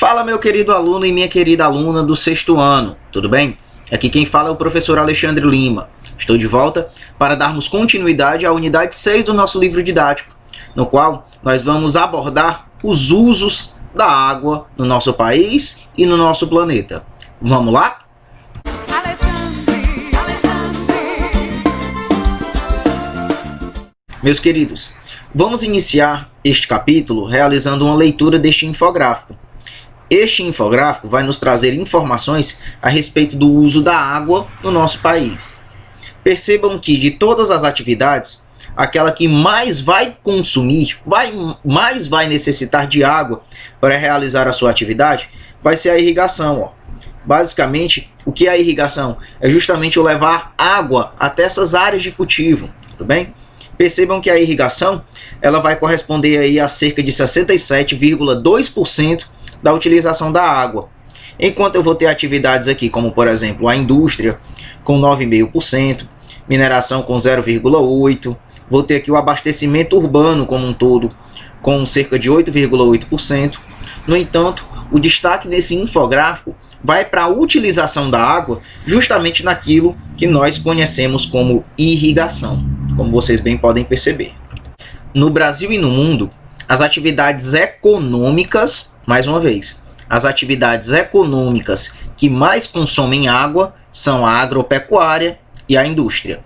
Fala, meu querido aluno e minha querida aluna do sexto ano, tudo bem? Aqui quem fala é o professor Alexandre Lima. Estou de volta para darmos continuidade à unidade 6 do nosso livro didático, no qual nós vamos abordar os usos da água no nosso país e no nosso planeta. Vamos lá? Meus queridos, vamos iniciar este capítulo realizando uma leitura deste infográfico. Este infográfico vai nos trazer informações a respeito do uso da água no nosso país. Percebam que de todas as atividades, aquela que mais vai consumir, mais vai necessitar de água para realizar a sua atividade, vai ser a irrigação. Basicamente, o que é a irrigação? É justamente o levar água até essas áreas de cultivo, tudo bem? Percebam que a irrigação ela vai corresponder aí a cerca de 67,2% da utilização da água. Enquanto eu vou ter atividades aqui, como por exemplo a indústria com 9,5%, mineração com 0,8%, vou ter aqui o abastecimento urbano como um todo com cerca de 8,8%. No entanto, o destaque desse infográfico vai para a utilização da água justamente naquilo que nós conhecemos como irrigação, como vocês bem podem perceber. No Brasil e no mundo, as atividades econômicas, mais uma vez, as atividades econômicas que mais consomem água são a agropecuária e a indústria.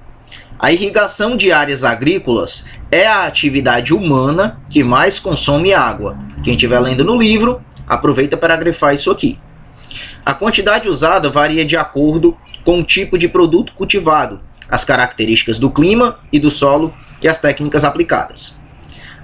A irrigação de áreas agrícolas é a atividade humana que mais consome água. Quem estiver lendo no livro, aproveita para grifar isso aqui. A quantidade usada varia de acordo com o tipo de produto cultivado, as características do clima e do solo e as técnicas aplicadas.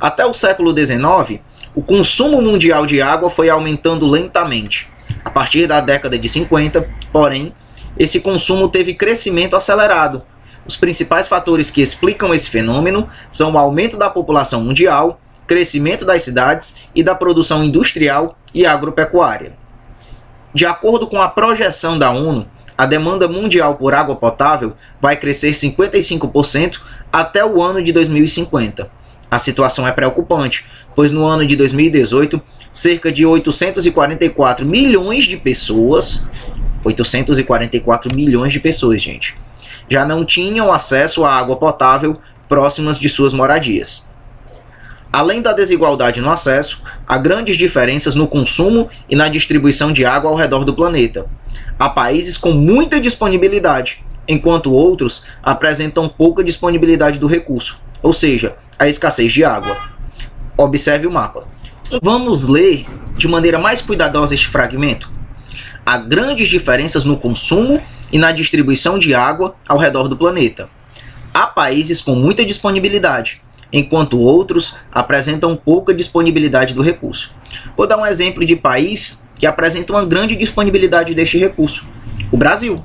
Até o século XIX, o consumo mundial de água foi aumentando lentamente. A partir da década de 50, porém, esse consumo teve crescimento acelerado. Os principais fatores que explicam esse fenômeno são o aumento da população mundial, crescimento das cidades e da produção industrial e agropecuária. De acordo com a projeção da ONU, a demanda mundial por água potável vai crescer 55% até o ano de 2050. A situação é preocupante, pois no ano de 2018, cerca de 844 milhões de pessoas, gente, já não tinham acesso à água potável próximas de suas moradias. Além da desigualdade no acesso, há grandes diferenças no consumo e na distribuição de água ao redor do planeta. Há países com muita disponibilidade, enquanto outros apresentam pouca disponibilidade do recurso, ou seja, a escassez de água. Observe o mapa. Vamos ler de maneira mais cuidadosa este fragmento. Há grandes diferenças no consumo e na distribuição de água ao redor do planeta. Há países com muita disponibilidade, enquanto outros apresentam pouca disponibilidade do recurso. Vou dar um exemplo de país que apresenta uma grande disponibilidade deste recurso. O Brasil.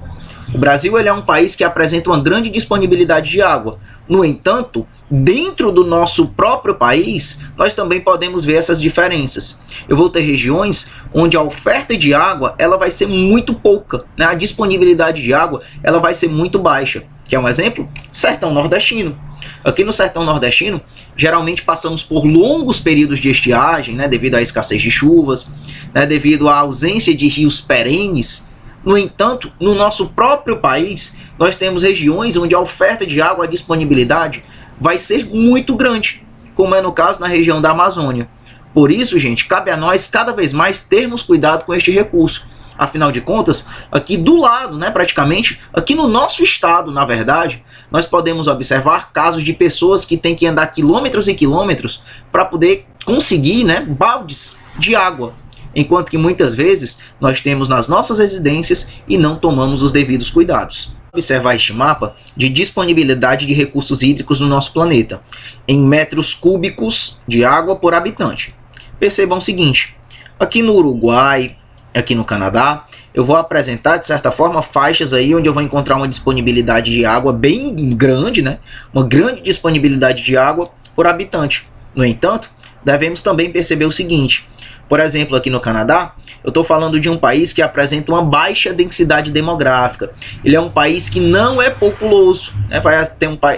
O Brasil ele é um país que apresenta uma grande disponibilidade de água. No entanto, dentro do nosso próprio país, nós também podemos ver essas diferenças. Eu vou ter regiões onde a oferta de água ela vai ser muito pouca, né? A disponibilidade de água ela vai ser muito baixa. Quer um exemplo? Sertão nordestino. Aqui no sertão nordestino, geralmente passamos por longos períodos de estiagem, né, devido à escassez de chuvas, né, devido à ausência de rios perenes. No entanto, no nosso próprio país, nós temos regiões onde a oferta de água, a disponibilidade, vai ser muito grande, como é no caso na região da Amazônia. Por isso, gente, cabe a nós cada vez mais termos cuidado com este recurso. Afinal de contas, aqui do lado, né, praticamente, aqui no nosso estado, na verdade, nós podemos observar casos de pessoas que têm que andar quilômetros e quilômetros para poder conseguir, né, baldes de água. Enquanto que muitas vezes nós temos nas nossas residências e não tomamos os devidos cuidados. Observar este mapa de disponibilidade de recursos hídricos no nosso planeta, em metros cúbicos de água por habitante. Percebam o seguinte, aqui no Uruguai, aqui no Canadá, eu vou apresentar, de certa forma, faixas aí onde eu vou encontrar uma disponibilidade de água bem grande, né? Uma grande disponibilidade de água por habitante. No entanto, devemos também perceber o seguinte, por exemplo, aqui no Canadá, eu estou falando de um país que apresenta uma baixa densidade demográfica. Ele é um país que não é populoso, né?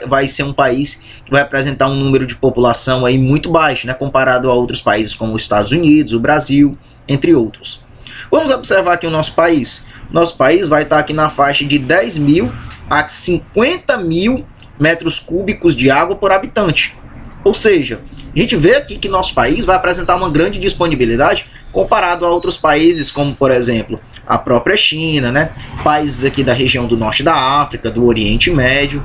Vai ser um país que vai apresentar um número de população aí muito baixo, né? Comparado a outros países como os Estados Unidos, o Brasil, entre outros. Vamos observar aqui o nosso país. Nosso país vai estar aqui na faixa de 10 mil a 50 mil metros cúbicos de água por habitante. Ou seja, a gente vê aqui que nosso país vai apresentar uma grande disponibilidade comparado a outros países, como, por exemplo, a própria China, né? Países aqui da região do norte da África, do Oriente Médio.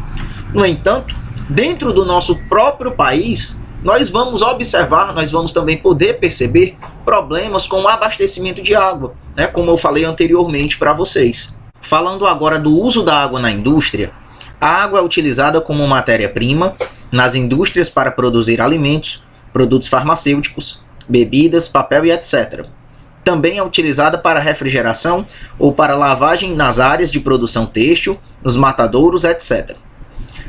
No entanto, dentro do nosso próprio país, nós vamos observar, nós vamos também poder perceber problemas com o abastecimento de água, né? Como eu falei anteriormente para vocês. Falando agora do uso da água na indústria, a água é utilizada como matéria-prima nas indústrias para produzir alimentos, produtos farmacêuticos, bebidas, papel e etc. Também é utilizada para refrigeração ou para lavagem nas áreas de produção têxtil, nos matadouros, etc.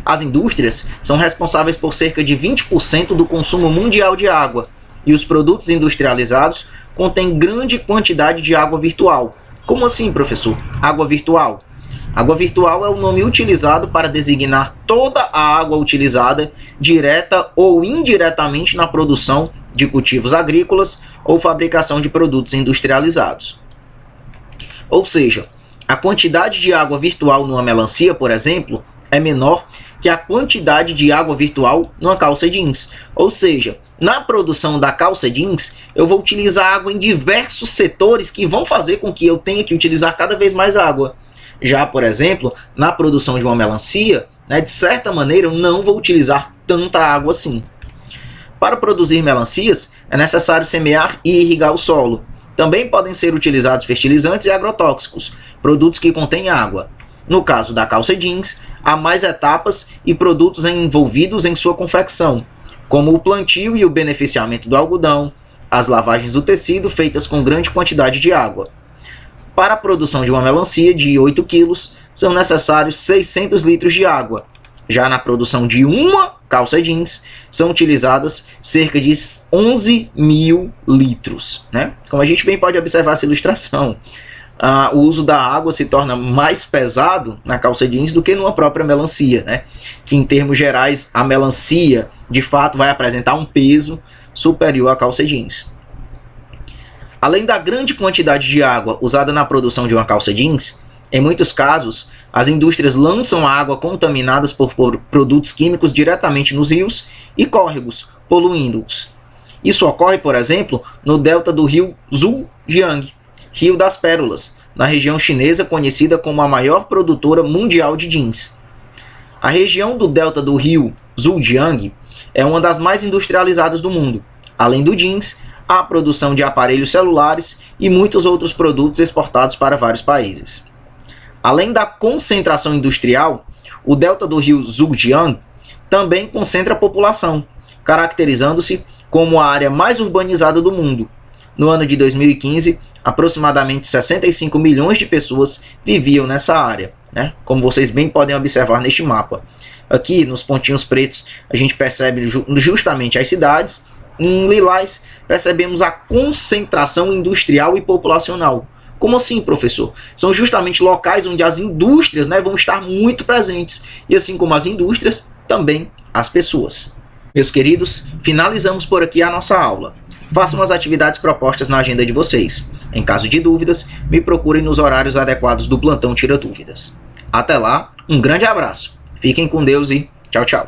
As indústrias são responsáveis por cerca de 20% do consumo mundial de água, e os produtos industrializados contêm grande quantidade de água virtual. Como assim, professor? Água virtual? Água virtual é o nome utilizado para designar toda a água utilizada direta ou indiretamente na produção de cultivos agrícolas ou fabricação de produtos industrializados. Ou seja, a quantidade de água virtual numa melancia, por exemplo, é menor que a quantidade de água virtual numa calça jeans. Ou seja, na produção da calça jeans, eu vou utilizar água em diversos setores que vão fazer com que eu tenha que utilizar cada vez mais água. Já, por exemplo, na produção de uma melancia, né, de certa maneira, eu não vou utilizar tanta água assim. Para produzir melancias, é necessário semear e irrigar o solo. Também podem ser utilizados fertilizantes e agrotóxicos, produtos que contêm água. No caso da calça jeans, há mais etapas e produtos envolvidos em sua confecção, como o plantio e o beneficiamento do algodão, as lavagens do tecido feitas com grande quantidade de água. Para a produção de uma melancia de 8 kg, são necessários 600 litros de água. Já na produção de uma calça jeans, são utilizadas cerca de 11 mil litros. Né? Como a gente bem pode observar essa ilustração, o uso da água se torna mais pesado na calça jeans do que numa própria melancia. Né? Que em termos gerais, a melancia, de fato, vai apresentar um peso superior à calça jeans. Além da grande quantidade de água usada na produção de uma calça jeans, em muitos casos, as indústrias lançam a água contaminadas por produtos químicos diretamente nos rios e córregos, poluindo-os. Isso ocorre, por exemplo, no delta do rio Zhujiang, Rio das Pérolas, na região chinesa conhecida como a maior produtora mundial de jeans. A região do delta do rio Zhujiang é uma das mais industrializadas do mundo. Além do jeans, há a produção de aparelhos celulares e muitos outros produtos exportados para vários países. Além da concentração industrial, o delta do rio Zhujiang também concentra a população, caracterizando-se como a área mais urbanizada do mundo. No ano de 2015, aproximadamente 65 milhões de pessoas viviam nessa área, né? Como vocês bem podem observar neste mapa. Aqui, nos pontinhos pretos, a gente percebe justamente as cidades. Em lilás, percebemos a concentração industrial e populacional. Como assim, professor? São justamente locais onde as indústrias, né, vão estar muito presentes. E assim como as indústrias, também as pessoas. Meus queridos, finalizamos por aqui a nossa aula. Façam as atividades propostas na agenda de vocês. Em caso de dúvidas, me procurem nos horários adequados do Plantão Tira Dúvidas. Até lá, um grande abraço. Fiquem com Deus e tchau, tchau.